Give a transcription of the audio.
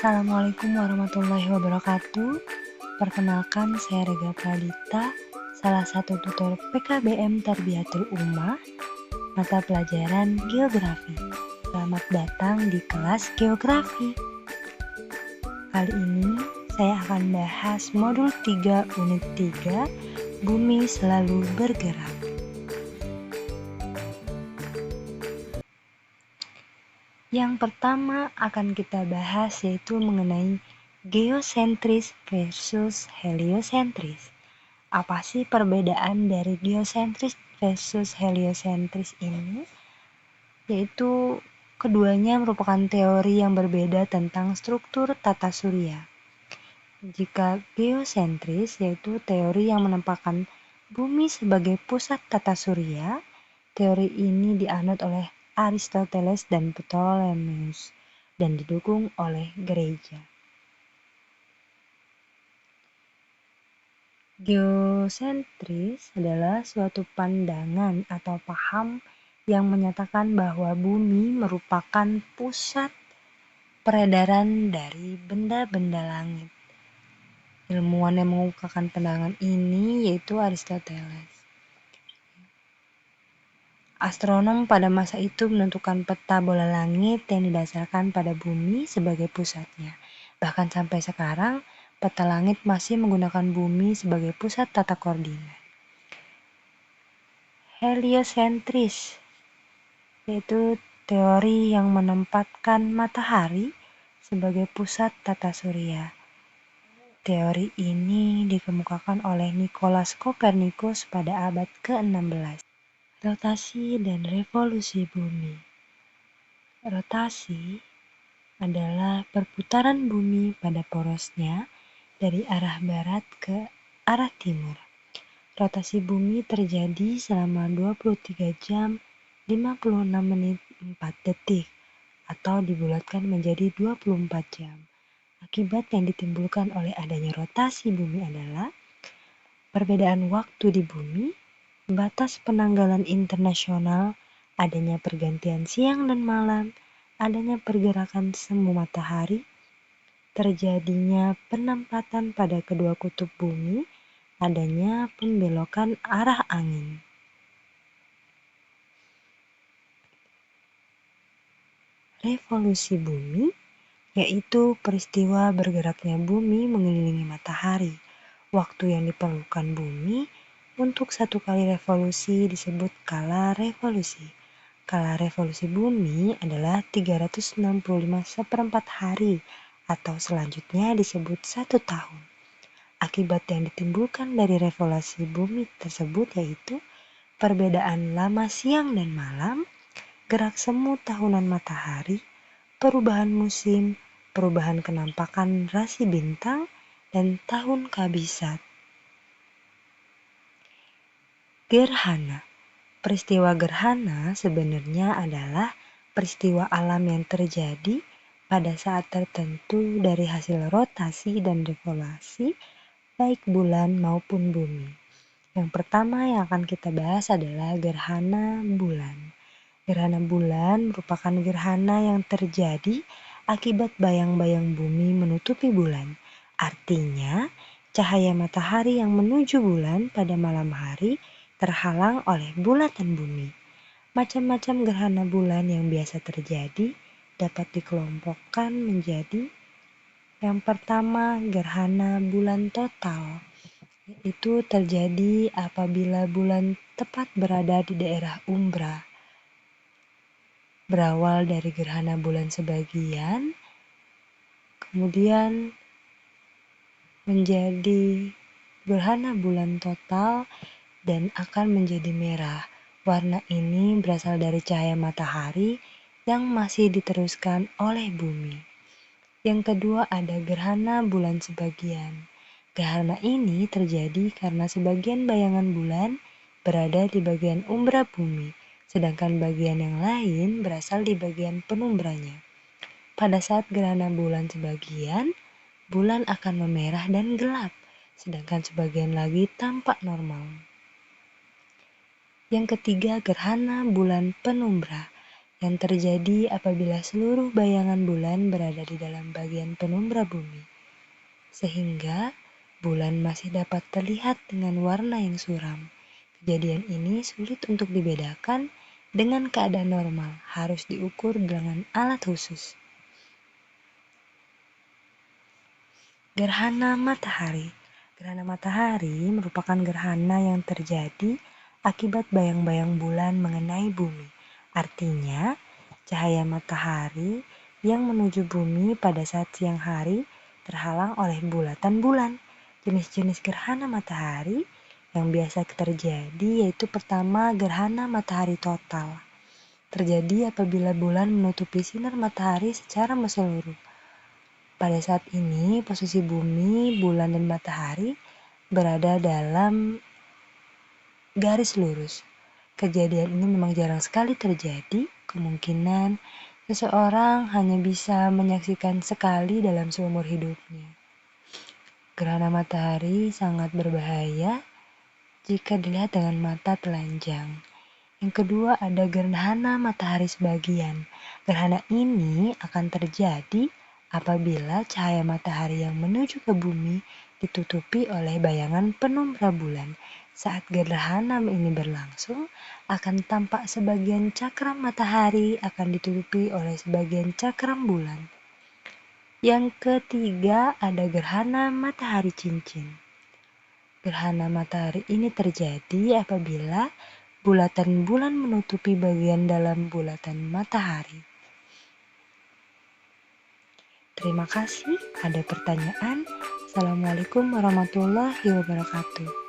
Assalamualaikum warahmatullahi wabarakatuh. Perkenalkan, saya Rega Pradita, salah satu tutor PKBM Tarbiyatul Ummah, mata pelajaran Geografi. Selamat datang di kelas Geografi. Kali ini saya akan bahas modul 3 unit 3, Bumi Selalu Bergerak. Yang pertama akan kita bahas yaitu mengenai geosentris versus heliosentris. Apa sih perbedaan dari geosentris versus heliosentris ini? Yaitu keduanya merupakan teori yang berbeda tentang struktur tata surya. Jika geosentris yaitu teori yang menempatkan bumi sebagai pusat tata surya, teori ini dianut oleh Aristoteles dan Ptolemeus dan didukung oleh gereja. Geosentris adalah suatu pandangan atau paham yang menyatakan bahwa bumi merupakan pusat peredaran dari benda-benda langit. Ilmuwan yang mengukakan pandangan ini yaitu Aristoteles. Astronom pada masa itu menentukan peta bola langit yang didasarkan pada bumi sebagai pusatnya. Bahkan sampai sekarang, peta langit masih menggunakan bumi sebagai pusat tata koordinat. Heliosentris yaitu teori yang menempatkan matahari sebagai pusat tata surya. Teori ini dikemukakan oleh Nicolaus Copernicus pada abad ke-16. Rotasi dan revolusi bumi. Rotasi adalah perputaran bumi pada porosnya dari arah barat ke arah timur. Rotasi bumi terjadi selama 23 jam 56 menit 4 detik atau dibulatkan menjadi 24 jam. Akibat yang ditimbulkan oleh adanya rotasi bumi adalah perbedaan waktu di bumi, batas penanggalan internasional, adanya pergantian siang dan malam, adanya pergerakan semu matahari, terjadinya penempatan pada kedua kutub bumi, adanya pembelokan arah angin. Revolusi bumi yaitu peristiwa bergeraknya bumi mengelilingi matahari. Waktu yang diperlukan bumi untuk satu kali revolusi disebut kala revolusi. Kala revolusi bumi adalah 365 seperempat hari atau selanjutnya disebut 1 tahun. Akibat yang ditimbulkan dari revolusi bumi tersebut yaitu perbedaan lama siang dan malam, gerak semu tahunan matahari, perubahan musim, perubahan kenampakan rasi bintang, dan tahun kabisat. Gerhana. Peristiwa gerhana sebenarnya adalah peristiwa alam yang terjadi pada saat tertentu dari hasil rotasi dan revolusi baik bulan maupun bumi. Yang pertama yang akan kita bahas adalah gerhana bulan. Gerhana bulan merupakan gerhana yang terjadi akibat bayang-bayang bumi menutupi bulan. Artinya, cahaya matahari yang menuju bulan pada malam hari terhalang oleh bulatan bumi. Macam-macam gerhana bulan yang biasa terjadi dapat dikelompokkan menjadi yang pertama, gerhana bulan total. Itu terjadi apabila bulan tepat berada di daerah umbra. Berawal dari gerhana bulan sebagian, kemudian menjadi gerhana bulan total dan akan menjadi merah. Warna ini berasal dari cahaya matahari yang masih diteruskan oleh bumi. Yang kedua ada gerhana bulan sebagian. Gerhana ini terjadi karena sebagian bayangan bulan berada di bagian umbra bumi, sedangkan bagian yang lain berasal di bagian penumbranya. Pada saat gerhana bulan sebagian, bulan akan memerah dan gelap, sedangkan sebagian lagi tampak normal. Yang ketiga, gerhana bulan penumbra. yang terjadi apabila seluruh bayangan bulan berada di dalam bagian penumbra bumi, sehingga bulan masih dapat terlihat dengan warna yang suram. Kejadian ini sulit untuk dibedakan dengan keadaan normal, harus diukur dengan alat khusus. Gerhana matahari. Gerhana matahari merupakan gerhana yang terjadi akibat bayang-bayang bulan mengenai bumi. Artinya, cahaya matahari yang menuju bumi pada saat siang hari terhalang oleh bulatan bulan. Jenis-jenis gerhana matahari yang biasa terjadi yaitu pertama, gerhana matahari total. Terjadi apabila bulan menutupi sinar matahari secara menyeluruh. Pada saat ini, posisi bumi, bulan, dan matahari berada dalam garis lurus. Kejadian ini memang jarang sekali terjadi. Kemungkinan seseorang hanya bisa menyaksikan sekali dalam seumur hidupnya. Gerhana matahari sangat berbahaya jika dilihat dengan mata telanjang. Yang kedua ada gerhana matahari sebagian. Gerhana ini akan terjadi apabila cahaya matahari yang menuju ke bumi ditutupi oleh bayangan penumbra bulan. Saat gerhana ini berlangsung, akan tampak sebagian cakram matahari akan ditutupi oleh sebagian cakram bulan. Yang ketiga ada gerhana matahari cincin. Gerhana matahari ini terjadi apabila bulatan bulan menutupi bagian dalam bulatan matahari. Terima kasih. Ada pertanyaan? Assalamualaikum warahmatullahi wabarakatuh.